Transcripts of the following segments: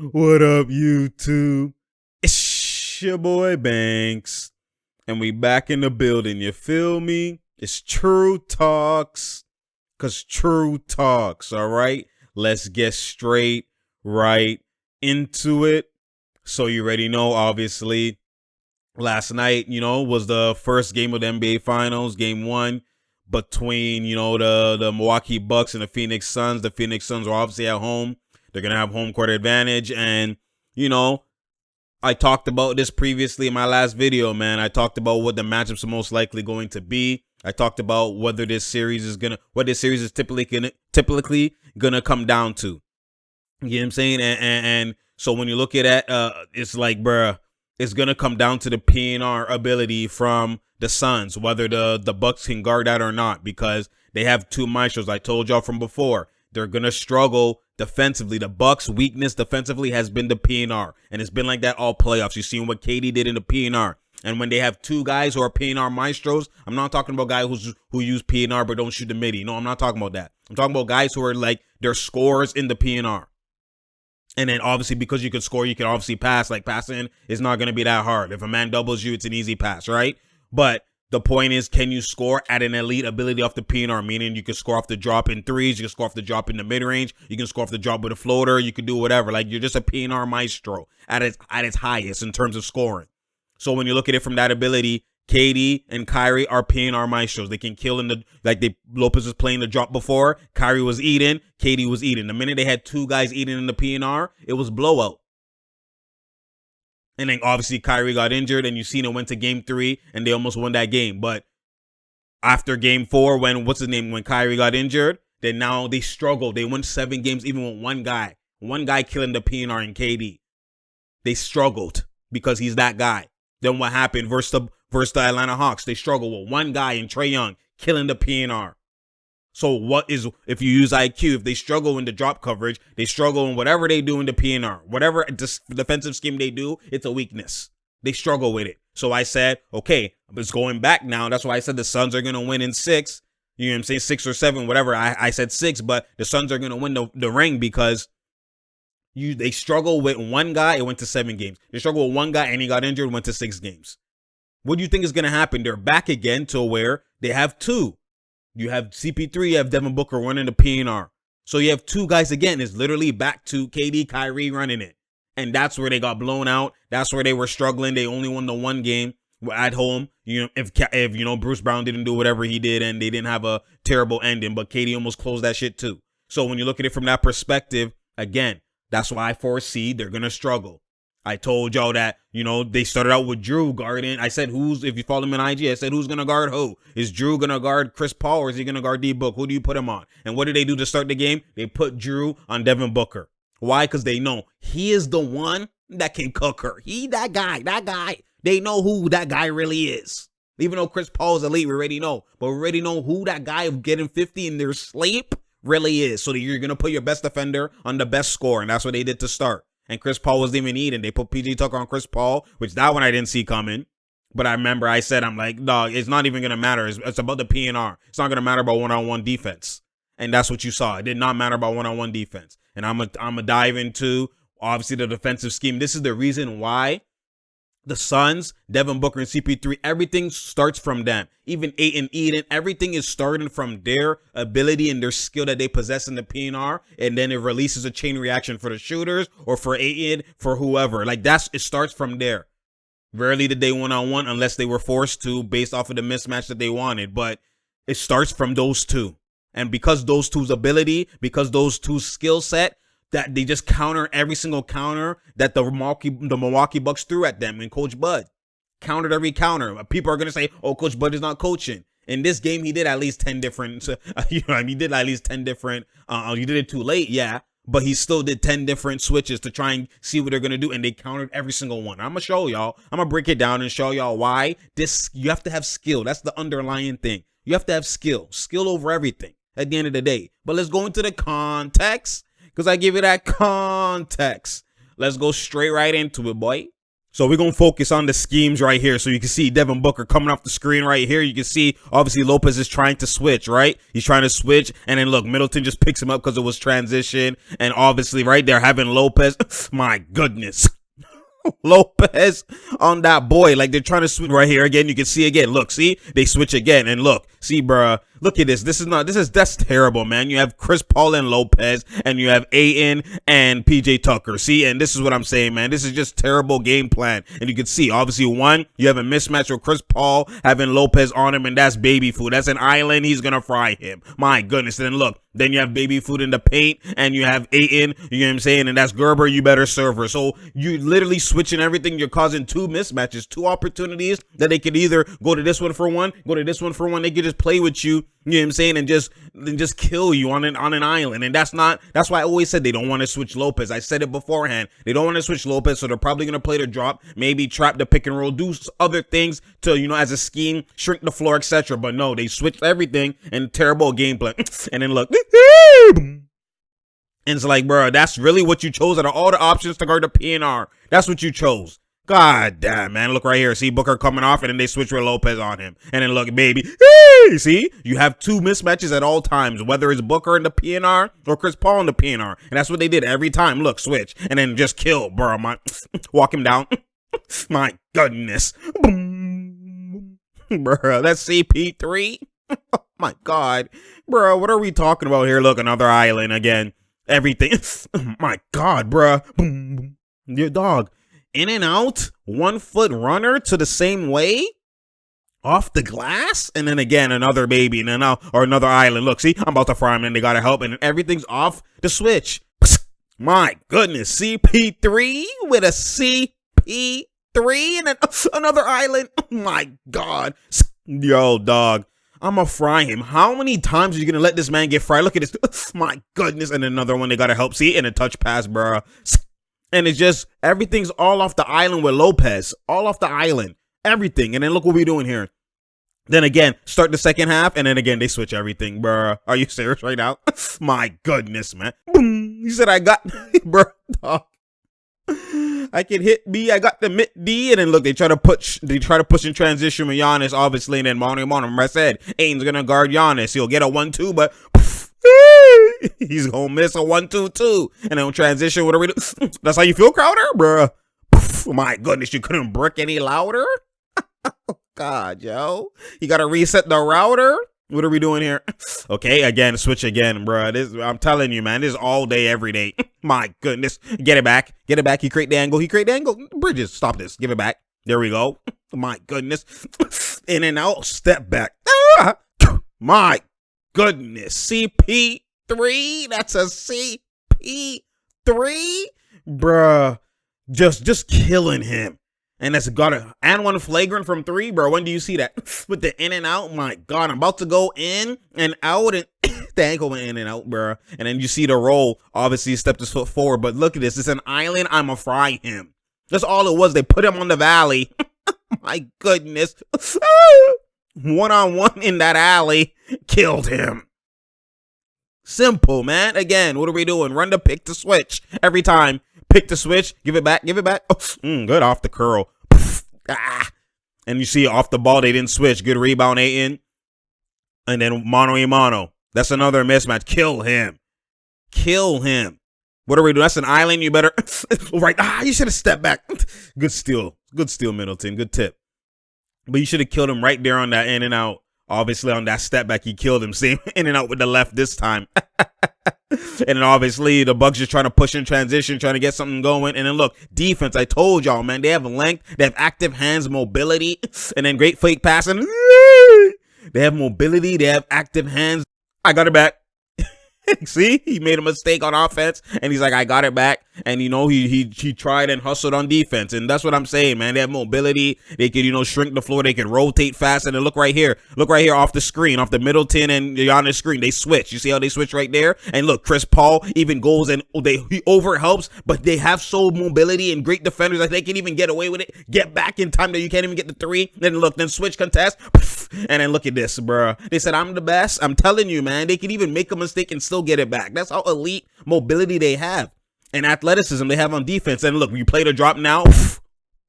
What up, YouTube? It's your boy Banks, and we back in the building. You feel me? It's True Talks, cause True Talks. All right, let's get straight right into it. So you already know, obviously, last night, was the first game of the NBA Finals, Game 1 between, the Milwaukee Bucks and the Phoenix Suns. The Phoenix Suns are obviously at home. They're going to have home court advantage. And, I talked about this previously in my last video, man. I talked about what the matchups are most likely going to be. I talked about whether this series is typically gonna come down to. You know what I'm saying? And so when you look at it, it's like, bruh, it's gonna come down to the PNR ability from the Suns, whether the Bucks can guard that or not, because they have two maestros. I told y'all from before, they're gonna struggle defensively. The Bucks' weakness defensively has been the PNR, and it's been like that all playoffs. You've seen what KD did in the PNR. And when they have two guys who are PNR maestros, I'm not talking about guys who use PNR but don't shoot the midi. No, I'm not talking about that. I'm talking about guys who are like, they're scorers in the PNR. And then obviously, because you can score, you can obviously pass. Like, passing is not going to be that hard. If a man doubles you, it's an easy pass, right? But the point is, can you score at an elite ability off the PNR? Meaning you can score off the drop in threes, you can score off the drop in the mid-range, you can score off the drop with a floater, you can do whatever. Like, you're just a PNR maestro at its highest in terms of scoring. So when you look at it from that ability, KD and Kyrie are PNR maestros. They can kill Lopez was playing the drop before. Kyrie was eating. KD was eating. The minute they had two guys eating in the PNR, it was blowout. And then obviously Kyrie got injured, and you seen it went to game 3 and they almost won that game. But after game 4, when Kyrie got injured, then now they struggled. They won 7 games even with one guy killing the PNR and KD. They struggled because he's that guy. Then what happened versus the Atlanta Hawks? They struggle with one guy in Trae Young killing the PNR. So if you use IQ, if they struggle in the drop coverage, they struggle in whatever they do in the PNR, whatever defensive scheme they do, it's a weakness. They struggle with it. So I said, okay, it's going back now. That's why I said the Suns are going to win in 6. You know what I'm saying? 6 or 7, whatever. I said 6, but the Suns are going to win the ring because they struggle with one guy, it went to 7 games. They struggle with one guy and he got injured, went to 6 games. What do you think is going to happen? They're back again to where they have 2. You have CP3, you have Devin Booker running the PNR. So you have 2 guys again. It's literally back to KD, Kyrie running it. And that's where they got blown out. That's where they were struggling. They only won the 1 game at home. If Bruce Brown didn't do whatever he did and they didn't have a terrible ending, but KD almost closed that shit too. So when you look at it from that perspective, again, that's why I foresee they're going to struggle. I told y'all that, they started out with Drew guarding. I said, if you follow him in IG, I said, who's going to guard who? Is Drew going to guard Chris Paul or is he going to guard D-Book? Who do you put him on? And what did they do to start the game? They put Drew on Devin Booker. Why? Because they know he is the one that can cook her. That guy. They know who that guy really is. Even though Chris Paul is elite, we already know. But we already know who that guy of getting 50 in their sleep really is. So that you're going to put your best defender on the best scorer. And that's what they did to start. And Chris Paul wasn't even eating. They put PJ Tucker on Chris Paul, which that one I didn't see coming. But I remember I said, I'm like, dog, it's not even going to matter. It's about the PNR. It's not going to matter about one-on-one defense. And that's what you saw. It did not matter about one-on-one defense. And I'm gonna dive into, obviously, the defensive scheme. This is the reason why the Suns, Devin Booker, and CP3, everything starts from them. Even Ayton, Eden, everything is starting from their ability and their skill that they possess in the PNR, and then it releases a chain reaction for the shooters or for Ayton, for whoever. Like, it starts from there. Rarely did they one-on-one unless they were forced to based off of the mismatch that they wanted, but it starts from those two. And because those two's ability, because those two skill set, that they just counter every single counter that the Milwaukee Bucks threw at them, and Coach Bud countered every counter. People are going to say, oh, Coach Bud is not coaching. In this game, he did at least 10 different, he did at least 10 different, you did it too late, yeah, but he still did 10 different switches to try and see what they're going to do, and they countered every single one. I'm going to show y'all, I'm going to break it down and show y'all why you have to have skill. That's the underlying thing. You have to have skill over everything at the end of the day. But let's go into the context, because I give you that context. Let's go straight right into it, boy. So we're going to focus on the schemes right here. So you can see Devin Booker coming off the screen right here. You can see, obviously, Lopez is trying to switch, right? He's trying to switch. And then, look, Middleton just picks him up because it was transition. And obviously, right there, having Lopez. My goodness. Lopez on that boy. Like, they're trying to switch right here again. You can see again. Look, see? They switch again. And look, see, bruh. Look at this. That's terrible, man. You have Chris Paul and Lopez, and you have Ayton and PJ Tucker. See, and this is what I'm saying, man. This is just terrible game plan. And you can see, obviously, one, you have a mismatch with Chris Paul having Lopez on him, and that's baby food. That's an island. He's going to fry him. My goodness. And then look, then you have baby food in the paint, and you have Ayton, you know what I'm saying? And that's Gerber. You better serve her. So you literally switching everything. You're causing two mismatches, two opportunities that they could either go to this one for one, go to this one for one. They could just play with you. You know what I'm saying? And just kill you on an island. And that's why I always said they don't want to switch Lopez. I said it beforehand. They don't want to switch Lopez, so they're probably going to play the drop, maybe trap the pick and roll, do other things to, you know, as a scheme, shrink the floor, etc. But no, they switched everything and terrible gameplay. And then look. And it's like, bro, that's really what you chose out of all the options to guard the PNR. That's what you chose. God damn, man. Look right here. See Booker coming off, and then they switch with Lopez on him. And then look, baby. Hey, see? You have two mismatches at all times, whether it's Booker in the PNR or Chris Paul in the PNR. And that's what they did every time. Look, switch. And then just kill, bro. Walk him down. My goodness. Bro, that's CP3. My God. Bro, what are we talking about here? Look, another island again. Everything. My God, bro. Your dog. In and out, 1 foot runner to the same way, off the glass, and then again another baby, and then or another island. Look, see, I'm about to fry him, and they gotta help, and everything's off the switch. My goodness, CP3 with a CP3, and then another island. Oh my God, yo, dog. I'm gonna fry him. How many times are you gonna let this man get fried? Look at this. My goodness, and another one they gotta help. See, and a touch pass, bro. And it's just, everything's all off the island with Lopez. All off the island. Everything. And then look what we're doing here. Then again, start the second half, and then again, they switch everything, bruh. Are you serious right now? My goodness, man. Boom. You said I got, bruh, dog. I can hit B. I got the mid D, and then look, they try to push in transition with Giannis, obviously, and then Mono. Remember I said, Ain's gonna guard Giannis. He'll get a 1-2, but he's gonna miss a 1-2 too. And then transition, what are we do? That's how you feel, Crowder? Bruh. My goodness, you couldn't brick any louder? God, yo. You gotta reset the router? What are we doing here? Okay, again, switch again, bruh. I'm telling you, man, this is all day, every day. My goodness. Get it back. Get it back. He create the angle. Bridges, stop this. Give it back. There we go. My goodness. In and out. Step back. My goodness. CP3. That's a CP3. Bruh. Just killing him. And that's and one flagrant from 3, bro. When do you see that? With the in and out, my God, I'm about to go in and out, and the ankle went in and out, bro. And then you see the roll. Obviously, he stepped his foot forward, but look at this. It's an island. I'ma fry him. That's all it was. They put him on the valley. My goodness. One-on-one in that alley. Killed him. Simple, man. Again, what are we doing? Run the pick to switch every time. Pick the switch, give it back. Oh, good off the curl. And you see off the ball, they didn't switch. Good rebound, Ayton. And then mano. That's another mismatch. Kill him. What are we doing? That's an island. You better. Right. You should have stepped back. Good steal, Middleton. Good tip. But you should have killed him right there on that in and out. Obviously, on that step back, he killed him. Same in and out with the left this time. And then obviously the Bucks just trying to push in transition, trying to get something going. And then look, defense, I told y'all, man, they have length, they have active hands, mobility, and then great fake passing. They have mobility, they have active hands. I got it back. See, he made a mistake on offense, and he's like, I got it back. And, you know, he tried and hustled on defense. And that's what I'm saying, man. They have mobility. They could, you know, shrink the floor. They can rotate fast. And then look right here. Look right here off the screen, off the Middleton and Giannis screen. They switch. You see how they switch right there? And look, Chris Paul even goes and he over helps, but they have so mobility and great defenders that they can even get away with it. Get back in time that you can't even get the 3. Then look, then switch contest. And then look at this, bro. They said, I'm the best. I'm telling you, man. They can even make a mistake and still get it back. That's how elite mobility they have and athleticism they have on defense. And look, you play the drop now.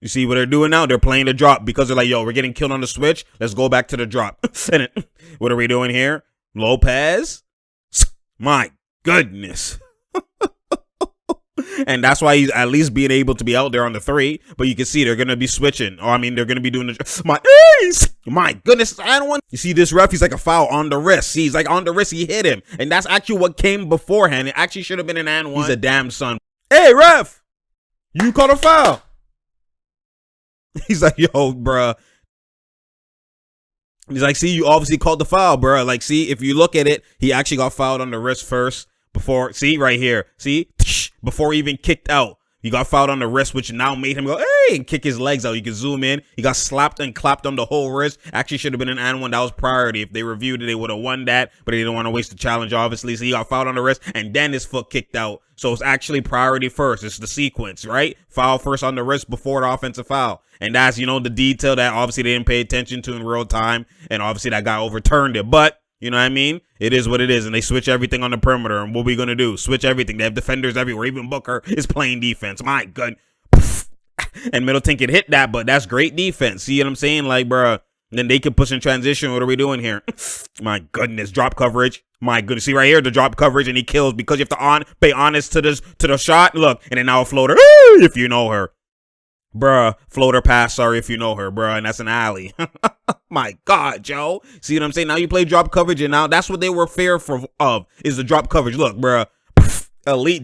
You see what they're doing now? They're playing the drop because they're like, yo, we're getting killed on the switch. Let's go back to the drop. And what are we doing here? Lopez? My goodness. And that's why he's at least being able to be out there on the 3. But you can see they're going to be switching. Or, I mean, they're going to be doing the... My goodness. I don't want... You see this ref? He's like a foul on the wrist. See, he's like on the wrist. He hit him. And that's actually what came beforehand. It actually should have been an and 1. He's a damn son. Hey, ref! You caught a foul. He's like, yo, bruh. He's like, see, you obviously called the foul, bruh. Like, see, if you look at it, he actually got fouled on the wrist first. Before, see, right here. See? Before he even kicked out. He got fouled on the wrist, which now made him go, hey, and kick his legs out. You can zoom in. He got slapped and clapped on the whole wrist. Actually should have been an and 1. That was priority. If they reviewed it, they would have won that. But they didn't want to waste the challenge, obviously. So he got fouled on the wrist, and then his foot kicked out. So it's actually priority first. It's the sequence, right? Foul first on the wrist before the offensive foul. And that's, you know, the detail that obviously they didn't pay attention to in real time. And obviously that guy overturned it. But, you know what I mean? It is what it is. And they switch everything on the perimeter. And what are we going to do? Switch everything. They have defenders everywhere. Even Booker is playing defense. My God. And Middleton can hit that, but that's great defense. See what I'm saying? Like, bruh. Then they can push in transition. What are we doing here? My goodness. Drop coverage. My goodness. See right here, the drop coverage, and he kills because you have to be honest to the shot. Look, and then now a floater. If you know her. Bruh. Floater pass. Sorry if you know her, bruh. And that's an alley. My God, Joe. See what I'm saying? Now you play drop coverage, and now that's what they were fearful of, is the drop coverage. Look, bruh. Elite